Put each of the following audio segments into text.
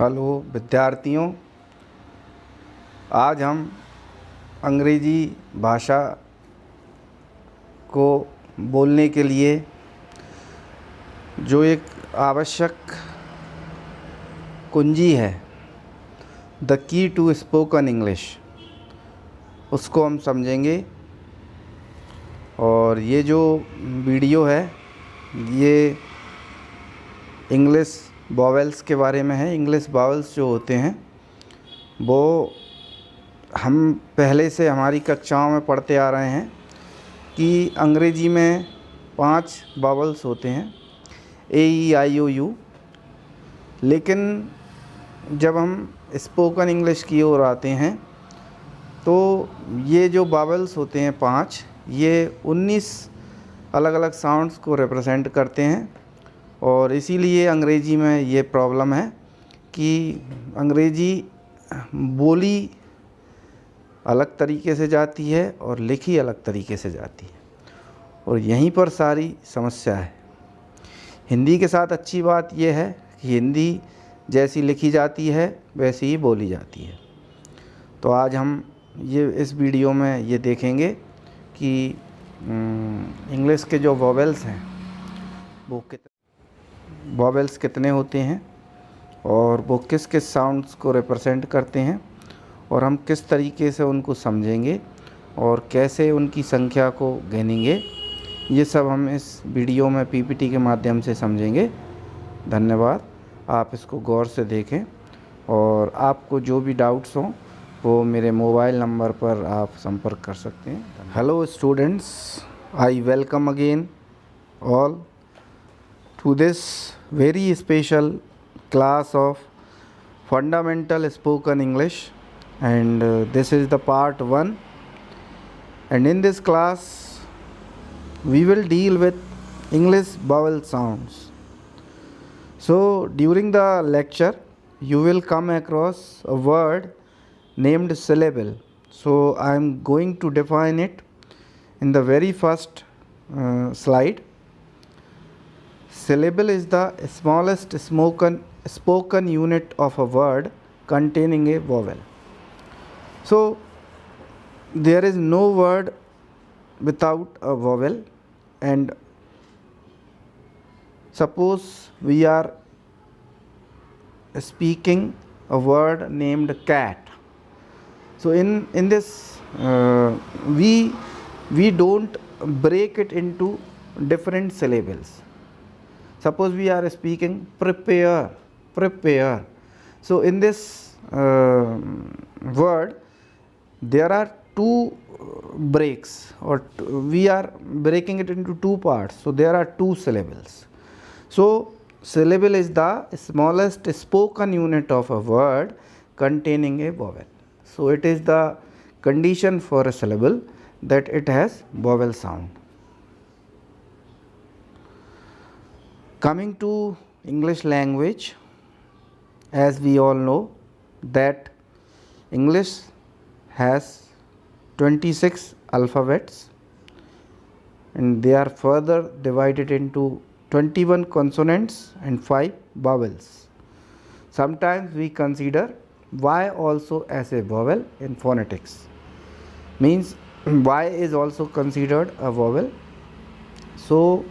Hello विद्यार्थियों, आज हम अंग्रेजी भाषा को बोलने के लिए जो एक आवश्यक कुंजी है, the key to spoken English, उसको हम समझेंगे। और ये जो वीडियो है ये इंग्लिश वॉवेल्स के बारे में है। इंग्लिश वॉवेल्स जो होते हैं वो हम पहले से हमारी कक्षाओं में पढ़ते आ रहे हैं कि अंग्रेजी में 5 वॉवेल्स होते हैं, ए ई आई ओ यू। लेकिन जब हम स्पोकन इंग्लिश की ओर आते हैं तो ये जो वॉवेल्स होते हैं 5, ये 19 अलग अलग साउंड्स को रिप्रेजेंट करते हैं। और इसीलिए अंग्रेजी में ये प्रॉब्लम है कि अंग्रेजी बोली अलग तरीके से जाती है और लिखी अलग तरीके से जाती है, और यहीं पर सारी समस्या है। हिंदी के साथ अच्छी बात यह है कि हिंदी जैसी लिखी जाती है वैसी ही बोली जाती है। तो आज हम ये इस वीडियो में ये देखेंगे कि इंग्लिश के जो वॉवेल्स हैं वो वॉवेल्स कितने होते हैं और वो किस किस साउंड्स को रिप्रेजेंट करते हैं, और हम किस तरीके से उनको समझेंगे और कैसे उनकी संख्या को गिनेंगे। ये सब हम इस वीडियो में पीपीटी के माध्यम से समझेंगे। धन्यवाद। आप इसको गौर से देखें और आपको जो भी डाउट्स हों वो मेरे मोबाइल नंबर पर आप संपर्क कर सकते हैं। Hello students, I welcome again all to this very special class of fundamental spoken English, and this is the part 1, and in this class we will deal with English vowel sounds. So during the lecture you will come across a word named syllable. So I am going to define it in the very first slide. Syllable is the smallest spoken unit of a word containing a vowel. So there is no word without a vowel, and suppose we are speaking a word named cat. So in this we don't break it into different syllables. Suppose we are speaking prepare. So in this word there are 2 breaks, or we are breaking it into 2 parts. So there are 2 syllables. So syllable is the smallest spoken unit of a word containing a vowel. So it is the condition for a syllable that it has vowel sound. Coming to English language, as we all know that English has 26 alphabets, and they are further divided into 21 consonants and 5 vowels. Sometimes we consider Y also as a vowel in phonetics, means Y is also considered a vowel. So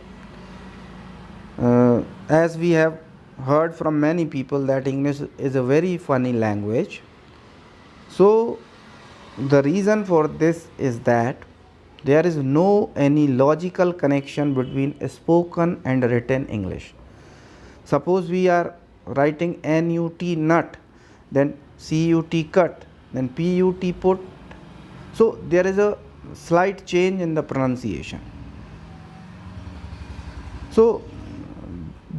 as we have heard from many people that English is a very funny language. So the reason for this is that there is no any logical connection between spoken and written English. Suppose we are writing NUT nut, then CUT cut, then PUT put. So there is a slight change in the pronunciation. So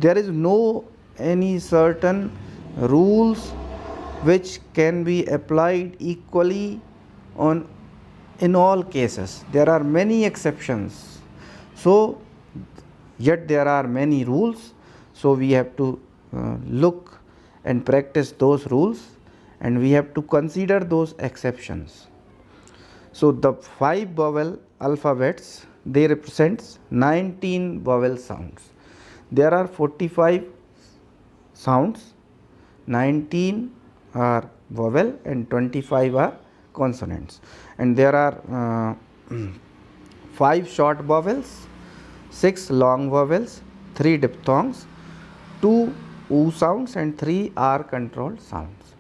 there is no any certain rules which can be applied equally in all cases. There are many exceptions. So yet there are many rules. So we have to look and practice those rules, and we have to consider those exceptions. So the 5 vowel alphabets, they represent 19 vowel sounds. There are 45 sounds 19 are vowel and 25 are consonants. And there are 5 short vowels, 6 long vowels, 3 diphthongs, 2 oo sounds and 3 r controlled sounds.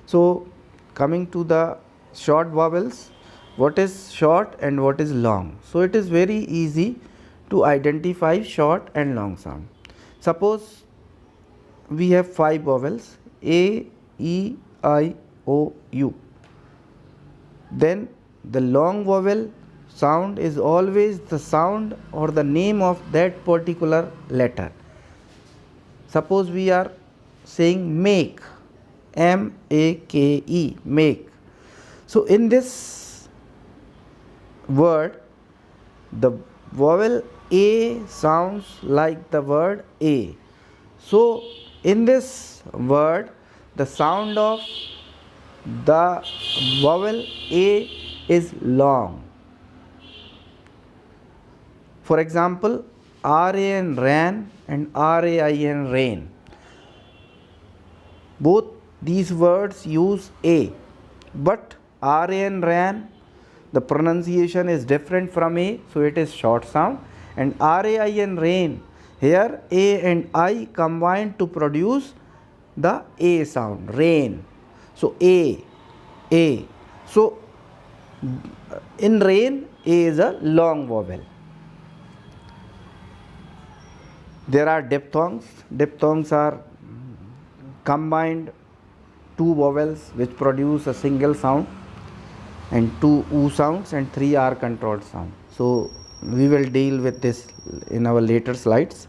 So coming to the short vowels, what is short and what is long? So it is very easy to identify short and long sound. Suppose we have 5 vowels a, e, I, o, u. Then the long vowel sound is always the sound or the name of that particular letter. Suppose we are saying make, M-A-K-E, make. So in this word, the vowel A sounds like the word A. So in this word, the sound of the vowel A is long. For example, R-A-N ran and R-A-I-N rain. Both these words use A, but R-A-N ran, the pronunciation is different from A, so it is short sound. And R-A-I-N rain, here A and I combine to produce the A sound, rain. So A. So in rain, A is a long vowel. There are diphthongs. Diphthongs are combined 2 vowels which produce a single sound, and 2 oo sounds and 3 r controlled sound. So we will deal with this in our later slides.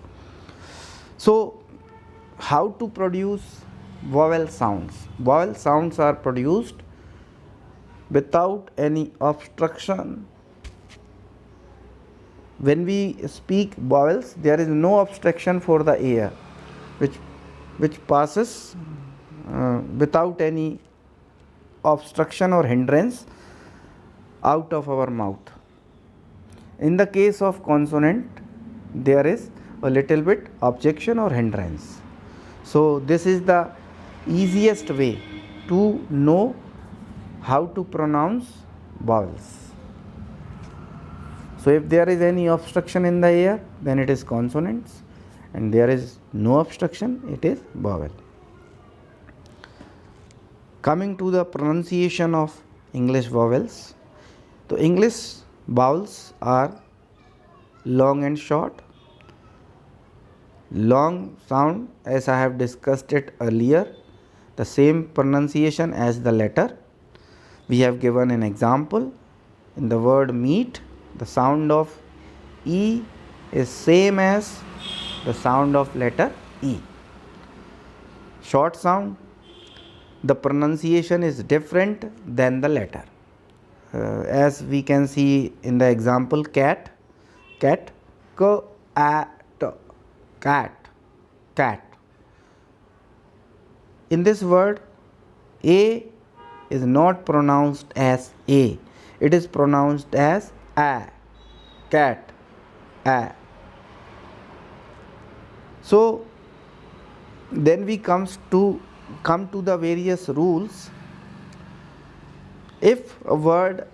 So how to produce vowel sounds? Vowel sounds are produced without any obstruction. When we speak vowels, there is no obstruction for the air which passes without any obstruction or hindrance out of our mouth. In the case of consonant, there is a little bit objection or hindrance. So this is the easiest way to know how to pronounce vowels. So if there is any obstruction in the air, then it is consonants, and there is no obstruction, it is vowel. Coming to the pronunciation of English vowels, the English vowels are long and short. Long sound, as I have discussed it earlier, the same pronunciation as the letter. We have given an example. In the word meat, the sound of E is same as the sound of letter E. Short sound, the pronunciation is different than the letter. As we can see in the example cat, cat, cat. In this word, A is not pronounced as A. It is pronounced as A, cat, A. So then we come to the various rules. If a word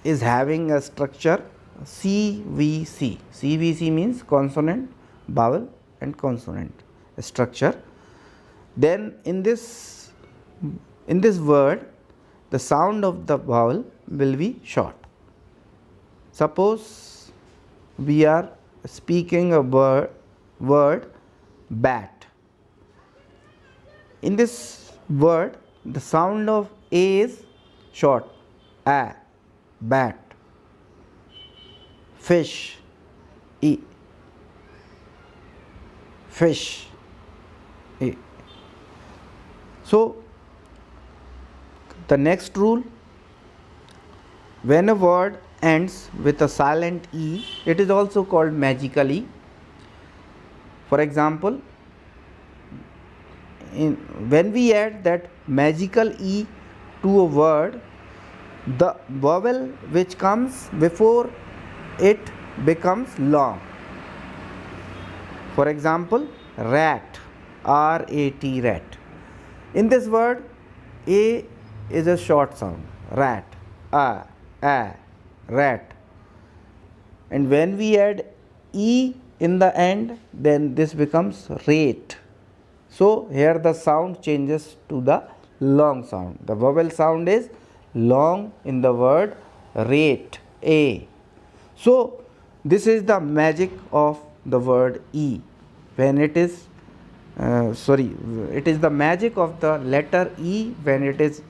is having a structure CVC, CVC means consonant, vowel and consonant structure, then in this word the sound of the vowel will be short. Suppose we are speaking a word bat. In this word, the sound of A is short, A, bat. Fish, E, fish, E. So the next rule, when a word ends with a silent E, it is also called magical E. For example, when we add that magical E to a word, the vowel which comes before it becomes long. For example, rat, R-A-T, rat. In this word, A is a short sound, rat, a, rat. And when we add E in the end, then this becomes rate. So here the sound changes to the long sound. The vowel sound is long in the word rate, A. So this is the magic of the word E. When it is it is the magic of the letter E when it is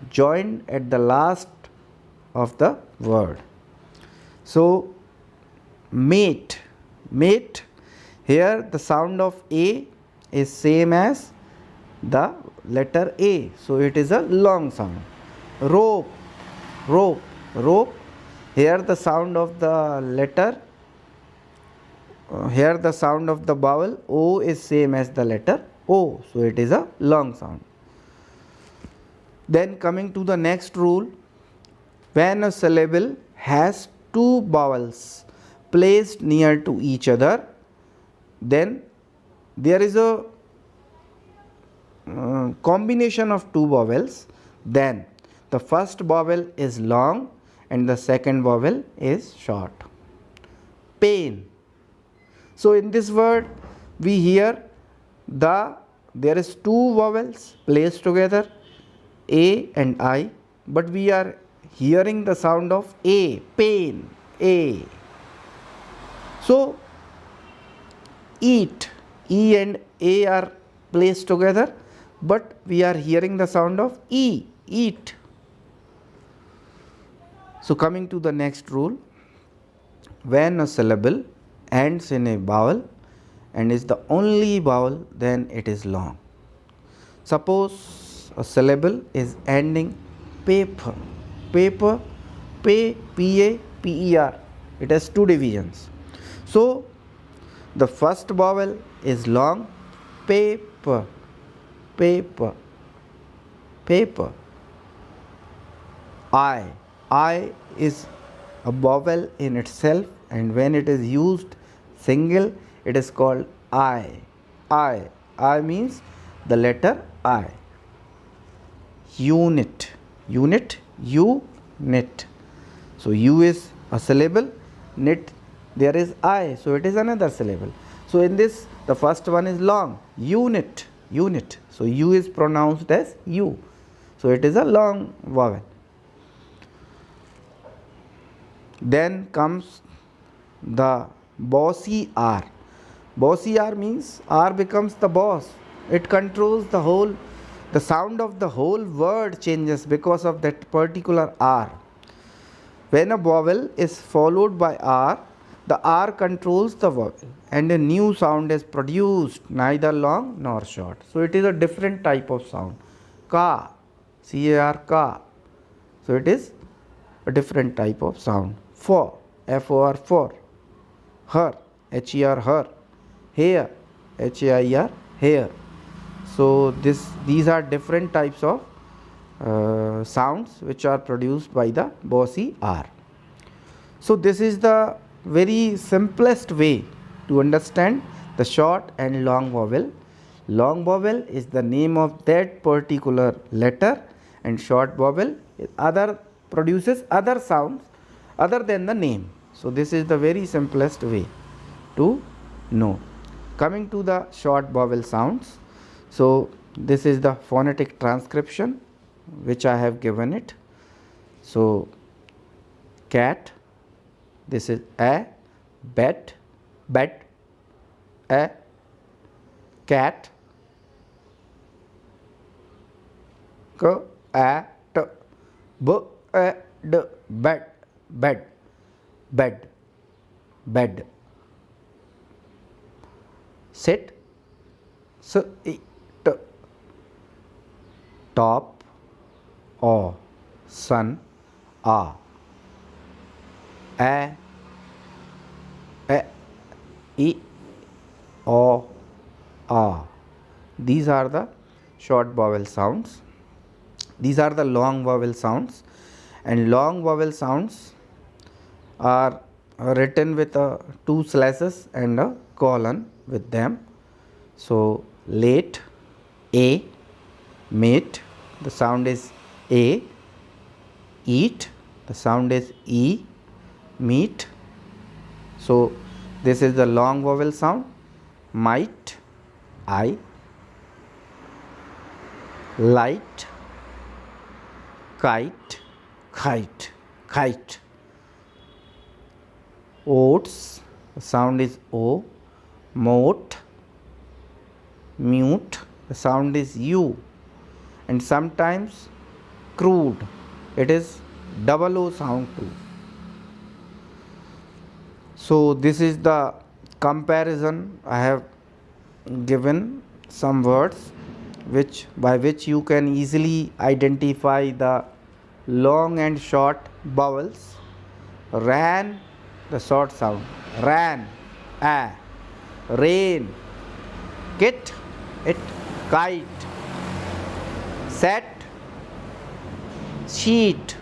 joined at the last of the word. So mate, mate, here the sound of A is same as the letter A, so it is a long sound. Rope, rope, rope, here the sound of the letter here the sound of the vowel O is same as the letter O, so it is a long sound. Then coming to the next rule, when a syllable has two vowels placed near to each other, then there is a combination of two vowels, then the first vowel is long and the second vowel is short. Pain. So in this word we hear there is two vowels placed together, A and I, but we are hearing the sound of A, pain, A. So eat, E and A are placed together, but we are hearing the sound of E, eat. So coming to the next rule, when a syllable ends in a vowel and is the only vowel, then it is long. Suppose a syllable is ending paper, paper, P-A-P-E-R, it has two divisions. So the first vowel is long, paper, paper, paper. I is a vowel in itself, and when it is used single, it is called I. I means the letter I. Unit, unit, unit. So U is a syllable, nit there is I, so it is another syllable. So in this the first one is long, unit, unit. So U is pronounced as U. So it is a long vowel. Then comes the bossy R. Bossy R means R becomes the boss. It controls the whole, the sound of the whole word changes because of that particular R. When a vowel is followed by R, the R controls the vowel and a new sound is produced, neither long nor short. So it is a different type of sound. Ka, C-A-R, ka. So it is a different type of sound. For, F-O-R, for. Her, H-E-R, her. Hair, H-A-I-R, hair. So these are different types of sounds which are produced by the bossy R. So this is the very simplest way to understand the short and long vowel. Long vowel is the name of that particular letter, and short vowel produces other sounds other than the name. So this is the very simplest way to know. Coming to the short vowel sounds, so this is the phonetic transcription which I have given it. So cat, this is a, bat, bat, a, cat, k, a, t, b, a, d, bed, bed, bed, bed. Sit, s, I, t, top, o, sun, a, I, o, a. These are the short vowel sounds. These are the long vowel sounds, and long vowel sounds are written with two slashes and a colon with them. So late, A, Mate, the sound is A. Eat, the sound is E. Meat. So this is the long vowel sound. Might, I. Light, kite, kite, kite. Oats, the sound is O. Moat, mute, the sound is U. And sometimes crude, it is double O sound too. So this is the comparison. I have given some words by which you can easily identify the long and short vowels. Ran, the short sound, ran, a. Rain, kit, it, kite. Set, sheet,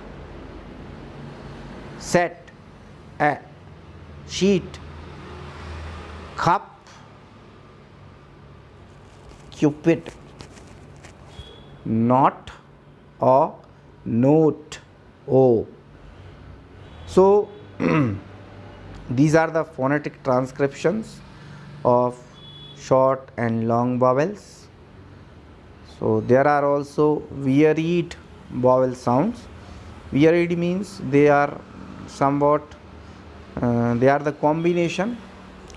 set, a. Sheet. Cup, cupid. Not or note, O. So these are the phonetic transcriptions of short and long vowels. So there are also varied vowel sounds. Varied means they are somewhat they are the combination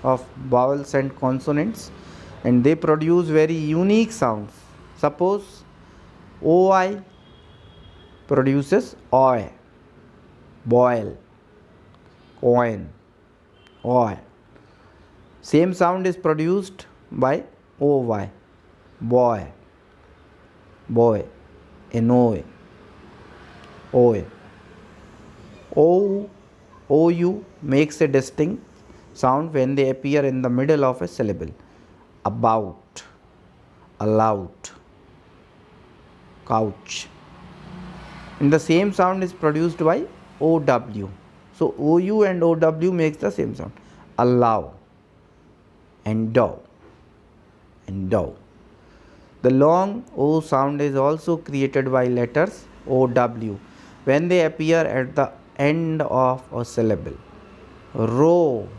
of vowels and consonants, and they produce very unique sounds. Suppose OI produces oi, boil, coin, oi. Same sound is produced by OY, boy, boy, annoy, oy. OU makes a distinct sound when they appear in the middle of a syllable. About, allowed, couch. And the same sound is produced by OW. So OU and OW makes the same sound. Allow, endow, endow. The long O sound is also created by letters OW when they appear at the end of a syllable. Row,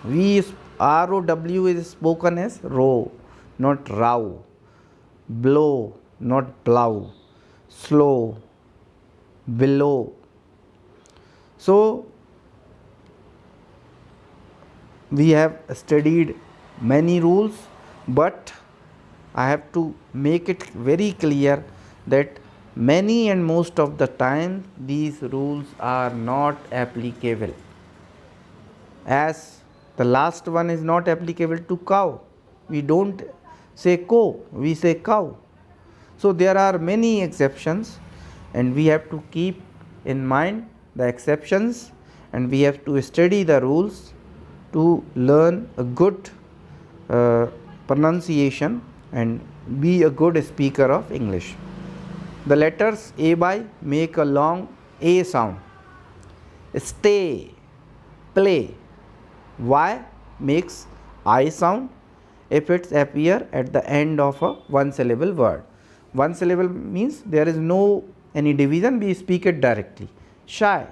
ROW is spoken as row, not row. Blow, not plow. Slow, below. So we have studied many rules, but I have to make it very clear that many and most of the time these rules are not applicable. As the last one is not applicable to cow. We don't say co, we say cow. So there are many exceptions, and we have to keep in mind the exceptions, and we have to study the rules to learn a good pronunciation and be a good speaker of English. The letters A by make a long A sound. Stay, play. Y makes I sound if it appear at the end of a one syllable word. One syllable means there is no any division, we speak it directly. Shy.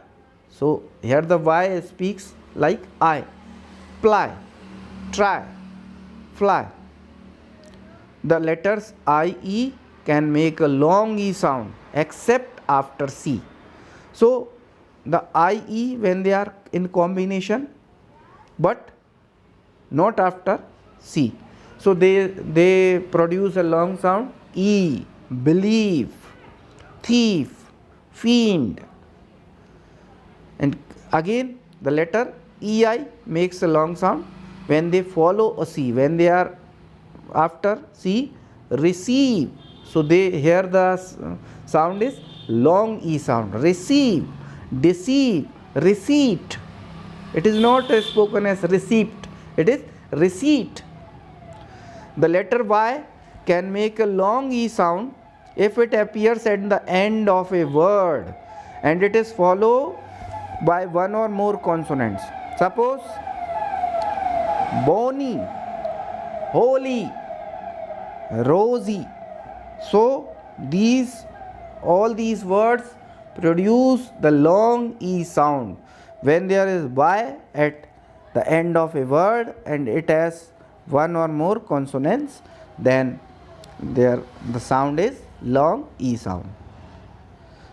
So here the Y speaks like I. Ply, try, fly. The letters IE can make a long E sound except after C. So the IE when they are in combination, but not after C. So they produce a long sound E, believe, thief, fiend. And again the letter EI makes a long sound when they follow a C, when they are after C, receive. So they here the sound is long E sound. Receive, deceive, receipt. It is not spoken as receipt, it is receipt. The letter Y can make a long E sound if it appears at the end of a word and it is followed by one or more consonants. Suppose bony, holy, rosy. So all these words produce the long E sound. When there is Y at the end of a word and it has one or more consonants, then the sound is long E sound.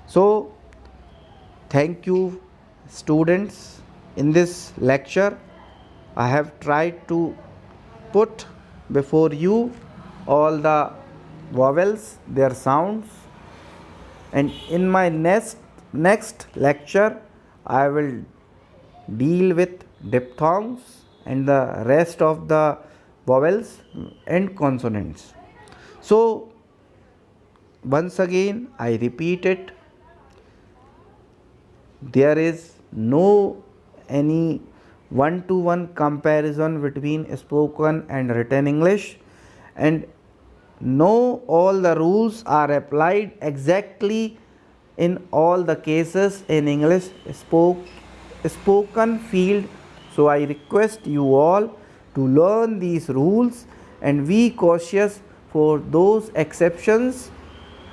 So thank you students. In this lecture I have tried to put before you all the vowels, their sounds, and in my next lecture I will deal with diphthongs and the rest of the vowels and consonants. So once again I repeat it, there is no any one-to-one comparison between spoken and written English, and no all the rules are applied exactly in all the cases in English spoken field. So I request you all to learn these rules and be cautious for those exceptions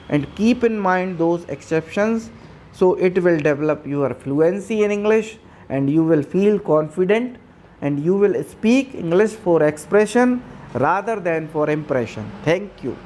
and keep in mind those exceptions, so it will develop your fluency in English and you will feel confident and you will speak English for expression rather than for impression. Thank you.